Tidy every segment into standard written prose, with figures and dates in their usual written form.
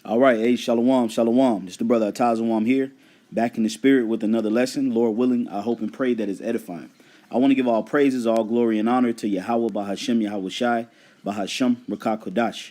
All right, hey, shalom, shalom. This is the brother AtlantaGeorgia here, back in the spirit with another lesson. Lord willing, I hope and pray that is edifying. I want to give all praises, all glory, and honor to Yahweh, Bahashem, Yahweh Shai, Bahashem, Rakah Kodash.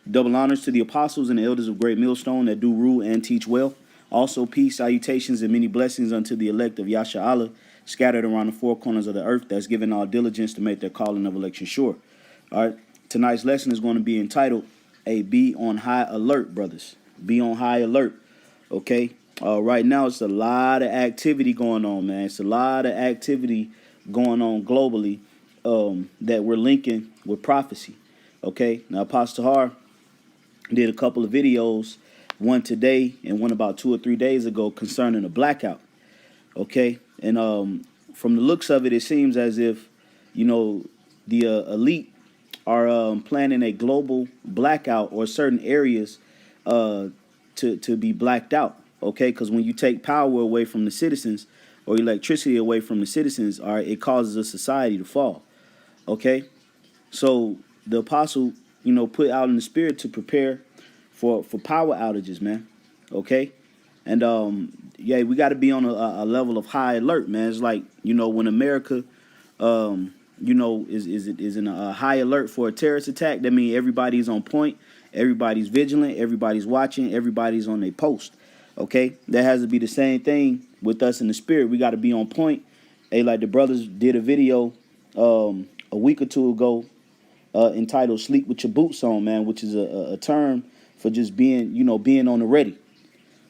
Double honors to the apostles and the elders of Great Millstone that do rule and teach well. Also, peace, salutations, and many blessings unto the elect of Yasha Allah, scattered around the four corners of the earth, that's given all diligence to make their calling of election sure. All right, tonight's lesson is going to be entitled, be on high alert, brothers. Be on high alert, okay? Right now, it's a lot of activity going on, man. It's a lot of activity going on globally that we're linking with prophecy, okay? Now, Apostle Har did a couple of videos, one today and one about 2 or 3 days ago concerning a blackout, okay? And from the looks of it, it seems as if, the elite are planning a global blackout or certain areas to be blacked out, okay? Because when you take power away from the citizens or electricity away from the citizens, all right, it causes a society to fall, okay? So the apostle, put out in the spirit to prepare for power outages, man, okay? And, yeah, we got to be on a level of high alert, man. It's like, when America is in a high alert for a terrorist attack, that means everybody's on point, everybody's vigilant, everybody's watching, everybody's on their post. Okay, that has to be the same thing with us in the spirit. We got to be on point. Hey, like the brothers did a video a week or two ago entitled "Sleep with Your Boots On," man, which is a term for just being on the ready.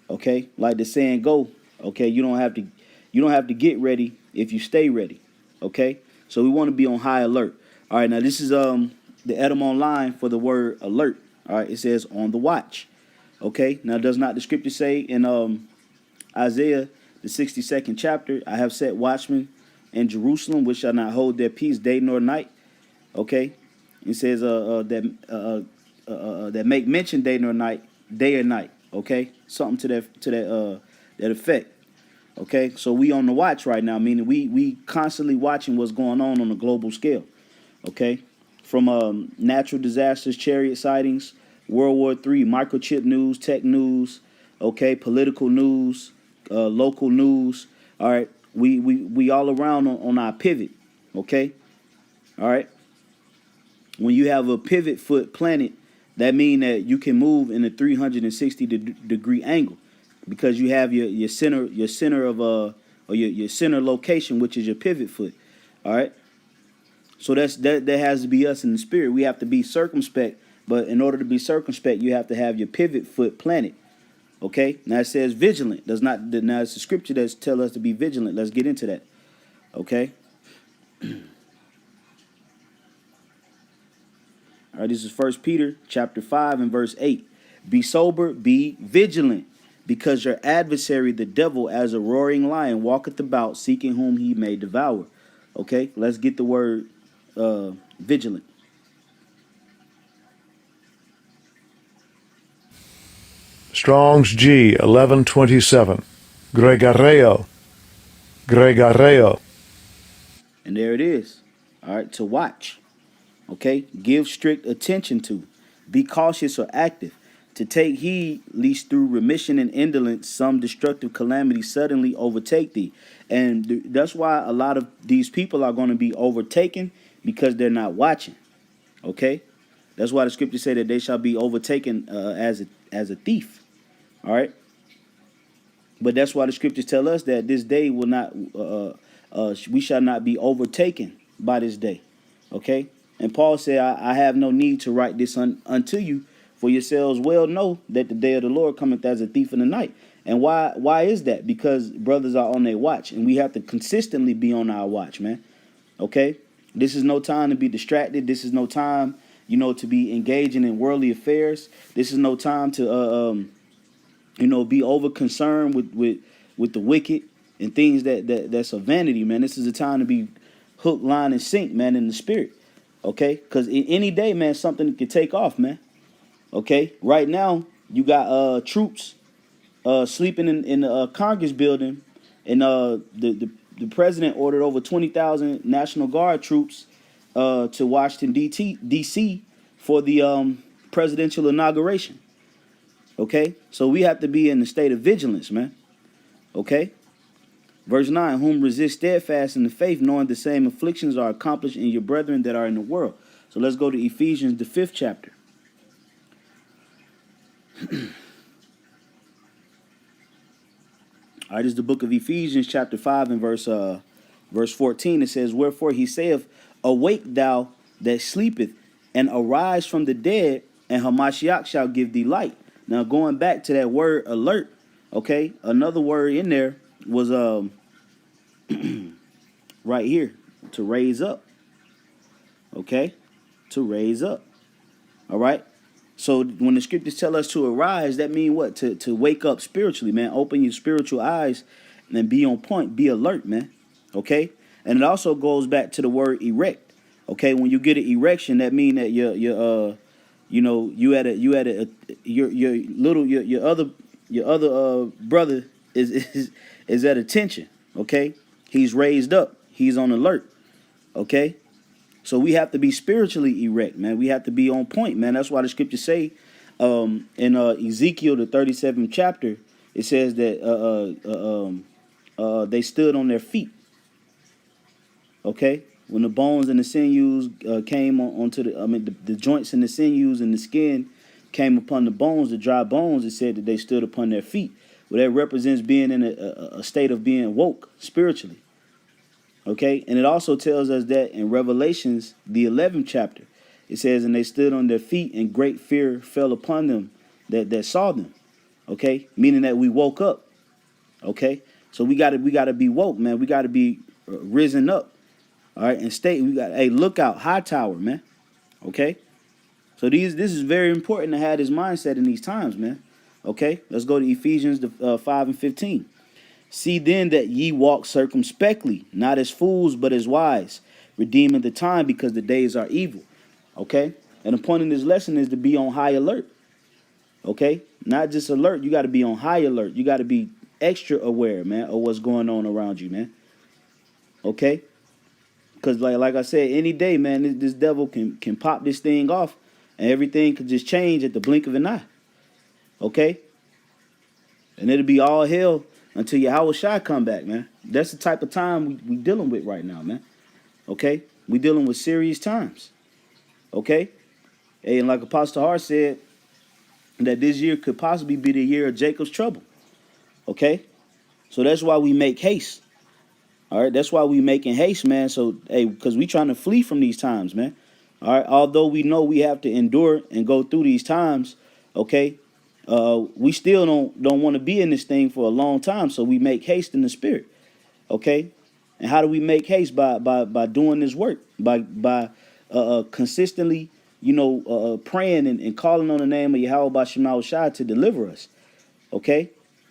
Okay, like the saying go. Okay, you don't have to get ready if you stay ready. Okay. So we want to be on high alert. All right, now this is the etym online for the word alert. All right, it says on the watch. Okay, now does not the scripture say in Isaiah, the 62nd chapter, I have set watchmen in Jerusalem which shall not hold their peace day nor night. Okay, it says that make mention day nor night, day or night. Okay, something to that effect. Okay, so we on the watch right now, meaning we constantly watching what's going on a global scale. Okay, from natural disasters, chariot sightings, World War III, microchip news, tech news, okay, political news, local news. All right, we all around on our pivot. Okay, all right. When you have a pivot foot planted, that means that you can move in a 360-degree angle, because you have your center of or your center location, which is your pivot foot. All right. So that has to be us in the spirit. We have to be circumspect, but in order to be circumspect, you have to have your pivot foot planted. Okay. Now it says vigilant. Now it's the scripture that tells us to be vigilant. Let's get into that. Okay. All right. This is 1 Peter chapter 5 and verse 8. Be sober, be vigilant, because your adversary, the devil, as a roaring lion, walketh about, seeking whom he may devour. Okay, let's get the word vigilant. Strong's G 1127. Gregareo. And there it is. All right, to watch. Okay, give strict attention to. Be cautious or active. To take heed, lest through remission and indolence some destructive calamity suddenly overtake thee. And that's why a lot of these people are going to be overtaken, because they're not watching. Okay, that's why the scriptures say that they shall be overtaken as a thief. All right, but that's why the scriptures tell us that this day will not we shall not be overtaken by this day. Okay, and Paul said, I have no need to write this unto you, for yourselves well know that the day of the Lord cometh as a thief in the night. And why is that? Because brothers are on their watch, and we have to consistently be on our watch, man. Okay? This is no time to be distracted. This is no time, to be engaging in worldly affairs. This is no time to, be over concerned with the wicked and things that's a vanity, man. This is a time to be hook, line, and sink, man, in the spirit. Okay? Because any day, man, something could take off, man. Okay, right now you got troops sleeping in the Congress building, and the president ordered over 20,000 National Guard troops to Washington D.C. for the presidential inauguration. Okay? So we have to be in a state of vigilance, man. Okay? Verse 9, whom resist steadfast in the faith, knowing the same afflictions are accomplished in your brethren that are in the world. So let's go to Ephesians, the 5th chapter. All right, this is the book of Ephesians, chapter 5, and verse 14. It says, wherefore he saith, awake thou that sleepeth, and arise from the dead, and Hamashiach shall give thee light. Now, going back to that word alert, okay, another word in there was right here, to raise up. Okay, to raise up. All right. So when the scriptures tell us to arise, that means what? To wake up spiritually, man. Open your spiritual eyes and be on point. Be alert, man. Okay. And it also goes back to the word erect. Okay. When you get an erection, that means that your other brother is at attention. Okay. He's raised up. He's on alert. Okay. So we have to be spiritually erect, man. We have to be on point, man. That's why the scriptures say in Ezekiel, the 37th chapter, it says that they stood on their feet. Okay? When the bones and the sinews came onto the joints and the sinews and the skin came upon the bones, the dry bones, it said that they stood upon their feet. Well, that represents being in a state of being woke spiritually. Okay, and it also tells us that in Revelations, the 11th chapter, it says, and they stood on their feet and great fear fell upon them that saw them. Okay, meaning that we woke up. Okay, so we gotta be woke, man. We gotta be risen up. All right, and we got look out, high tower, man. Okay, so this is very important to have this mindset in these times, man. Okay, let's go to Ephesians 5 and 15. See then that ye walk circumspectly, not as fools, but as wise, redeeming the time because the days are evil. Okay? And the point of this lesson is to be on high alert. Okay? Not just alert, you got to be on high alert. You got to be extra aware, man, of what's going on around you, man. Okay? Because like I said, any day, man, this devil can pop this thing off and everything could just change at the blink of an eye. Okay? And it'll be all hell until Yahweh Shai come back, man. That's the type of time we dealing with right now, man. Okay? We dealing with serious times. Okay? And like Apostle Hart said, that this year could possibly be the year of Jacob's trouble. Okay? So that's why we make haste. All right? That's why we making haste, man. So, because we trying to flee from these times, man. All right? Although we know we have to endure and go through these times, okay? We still don't want to be in this thing for a long time, so we make haste in the spirit, okay? And how do we make haste? By doing this work, by consistently, praying and calling on the name of Yahweh B'Shem Shai to deliver us, okay?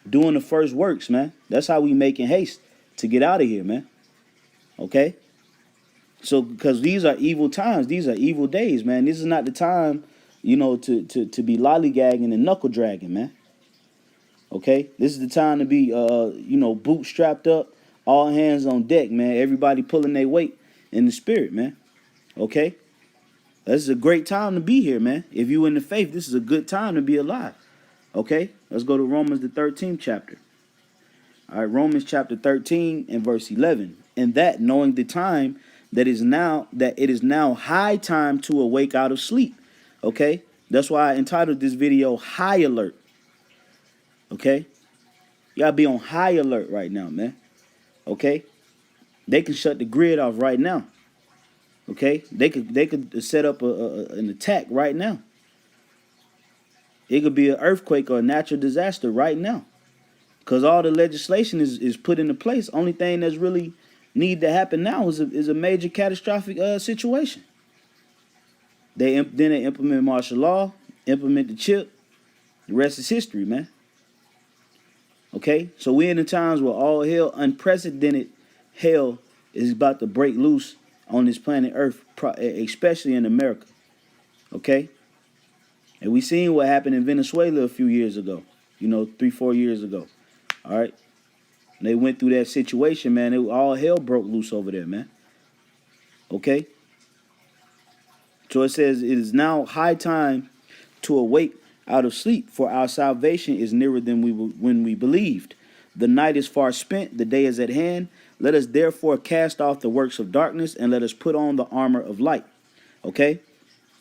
Doing the first works, man. That's how we making haste to get out of here, man. Okay? So, because these are evil times, these are evil days, man. This is not the time, to be lollygagging and knuckle dragging, man. Okay? This is the time to be, bootstrapped up, all hands on deck, man. Everybody pulling their weight in the spirit, man. Okay? This is a great time to be here, man. If you in the faith, this is a good time to be alive. Okay? Let's go to Romans, the 13th chapter. All right, Romans chapter 13 and verse 11. And that, knowing the time, that it is now high time to awake out of sleep. Okay, that's why I entitled this video High Alert. Okay, you gotta be on high alert right now, man. Okay, they can shut the grid off right now. Okay, they could set up an attack right now. It could be an earthquake or a natural disaster right now, because all the legislation is put into place. Only thing that's really need to happen now is a major catastrophic situation. Then they implement martial law, implement the chip. The rest is history, man. Okay? So we're in the times where all hell, unprecedented hell, is about to break loose on this planet Earth, especially in America. Okay? And we seen what happened in Venezuela a few years ago. 3-4 years ago. All right? And they went through that situation, man. All hell broke loose over there, man. Okay? So it says, it is now high time to awake out of sleep, for our salvation is nearer than when we believed. The night is far spent, the day is at hand. Let us therefore cast off the works of darkness, and let us put on the armor of light. Okay?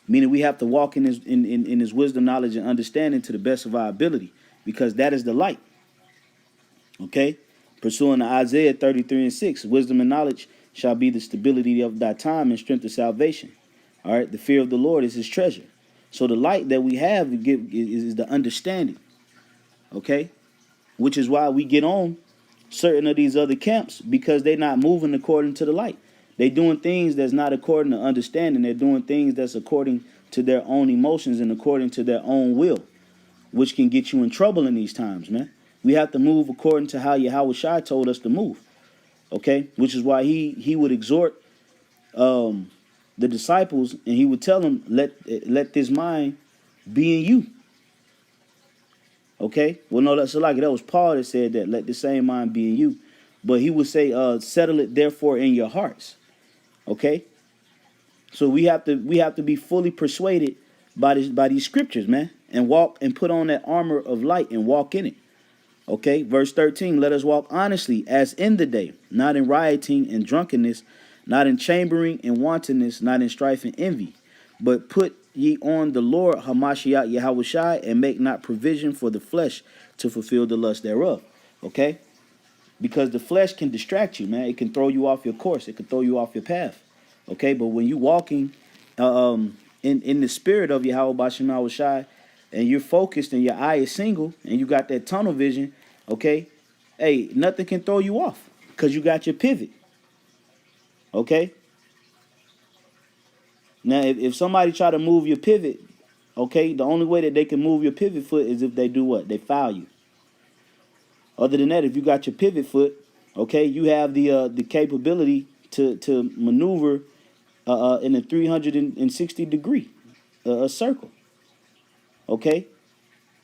Meaning we have to walk in his wisdom, knowledge, and understanding to the best of our ability, because that is the light. Okay? Pursuing Isaiah 33:6, wisdom and knowledge shall be the stability of thy time and strength of salvation. All right? The fear of the Lord is his treasure. So the light that we have is the understanding. Okay? Which is why we get on certain of these other camps, because they're not moving according to the light. They're doing things that's not according to understanding. They're doing things that's according to their own emotions and according to their own will, which can get you in trouble in these times, man. We have to move according to how Yahweh Shai told us to move, okay? Which is why he would exhort the disciples, and he would tell them, let this mind be in you, okay? Well, no, that's like that was Paul that said that, let the same mind be in you. But he would say, settle it therefore in your hearts. Okay? So we have to be fully persuaded by these scriptures, man, and walk and put on that armor of light and walk in it. Okay? Verse 13, let us walk honestly as in the day, not in rioting and drunkenness, not in chambering and wantonness, not in strife and envy, but put ye on the Lord Hamashiach Yahushai, and make not provision for the flesh to fulfill the lust thereof. Okay? Because the flesh can distract you, man. It can throw you off your course. It can throw you off your path. Okay, but when you walking in the spirit of Yahweh Bashem Yahushai, and you're focused and your eye is single and you got that tunnel vision, okay, hey, nothing can throw you off because you got your pivot. Okay? Now, if somebody try to move your pivot, okay, the only way that they can move your pivot foot is if they do what? They foul you. Other than that, if you got your pivot foot, okay, you have the capability to maneuver in a 360 degree circle, okay.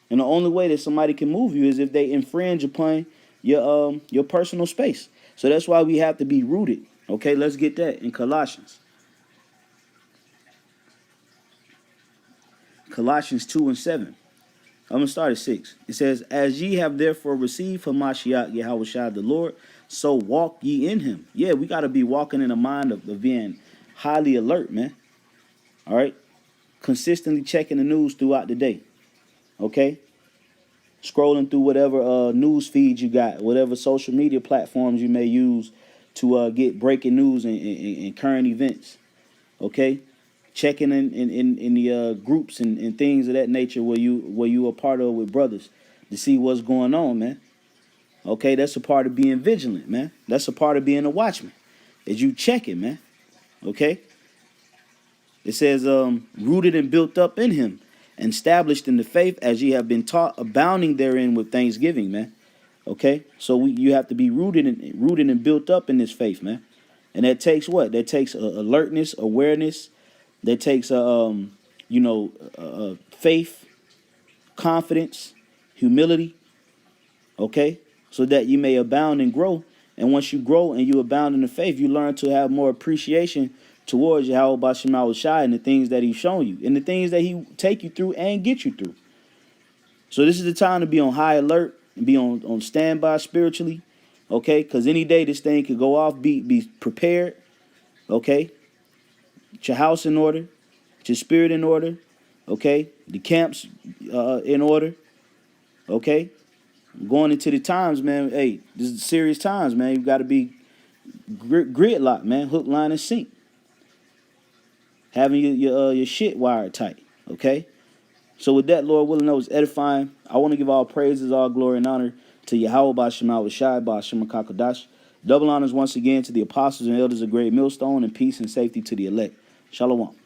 And the only way that somebody can move you is if they infringe upon your personal space. So that's why we have to be rooted. Okay, let's get that in Colossians. Colossians 2:7. I'm going to start at 6. It says, as ye have therefore received from Mashiach Yahushua the Lord, so walk ye in him. Yeah, we got to be walking in a mind of being highly alert, man. All right? Consistently checking the news throughout the day. Okay? Scrolling through whatever news feeds you got, whatever social media platforms you may use to get breaking news and current events. Okay? Checking in the groups and things of that nature where you are part of with brothers to see what's going on, man. Okay, that's a part of being vigilant, man. That's a part of being a watchman. Is you checking, man. Okay. It says, rooted and built up in him, and established in the faith as ye have been taught, abounding therein with thanksgiving, man. Okay, so you have to be rooted and built up in this faith, man. And that takes what? That takes alertness, awareness. That takes, faith, confidence, humility, okay? So that you may abound and grow. And once you grow and you abound in the faith, you learn to have more appreciation towards Yahweh Bashem Yahushai and the things that he's shown you and the things that he take you through and get you through. So this is the time to be on high alert and be on standby spiritually, okay? Because any day this thing could go off, be prepared, okay? Get your house in order, get your spirit in order, okay? The camps in order, okay? Going into the times, man. Hey, this is serious times, man. You got to be gridlock, man. Hook, line, and sink. Having your shit wired tight, okay? So with that, Lord willing, that was edifying. I want to give all praises, all glory, and honor to Yahweh Bashem Yahushai, Bashem Kakadash. Double honors once again to the apostles and elders of Great Millstone, and peace and safety to the elect. Shalom.